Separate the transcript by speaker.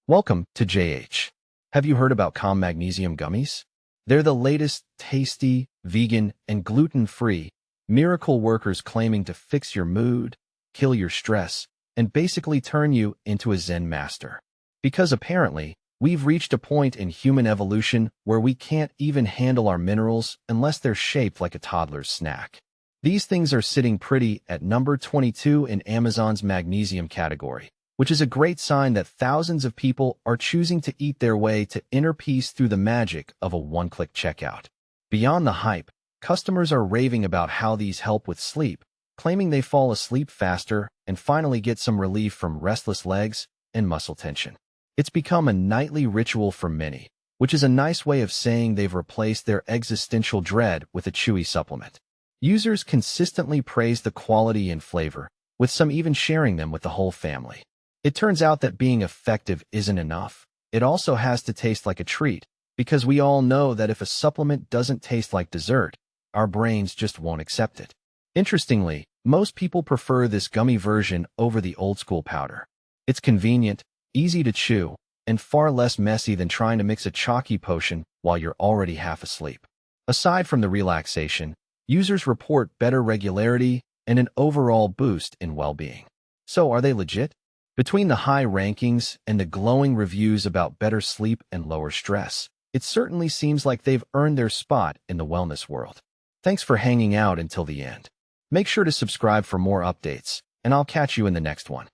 Speaker 1: Welcome to JH. Have you heard about Magnesium gummies? They're the latest tasty, vegan, and gluten-free miracle workers claiming to fix your mood, kill your stress, and basically turn you into a Zen master. Because apparently, we've reached a point in human evolution where we can't even handle our minerals unless they're shaped like a toddler's snack. These things are sitting pretty at number 22 in Amazon's magnesium category, which is a great sign that thousands of people are choosing to eat their way to inner peace through the magic of a one-click checkout. Beyond the hype, customers are raving about how these help with sleep, claiming they fall asleep faster and finally get some relief from restless legs and muscle tension. It's become a nightly ritual for many, which is a nice way of saying they've replaced their existential dread with a chewy supplement. Users consistently praise the quality and flavor, with some even sharing them with the whole family. It turns out that being effective isn't enough. It also has to taste like a treat, because we all know that if a supplement doesn't taste like dessert, our brains just won't accept it. Interestingly, most people prefer this gummy version over the old-school powder. It's convenient, easy to chew, and far less messy than trying to mix a chalky potion while you're already half asleep. Aside from the relaxation, users report better regularity and an overall boost in well-being. So are they legit? Between the high rankings and the glowing reviews about better sleep and lower stress, it certainly seems like they've earned their spot in the wellness world. Thanks for hanging out until the end. Make sure to subscribe for more updates, and I'll catch you in the next one.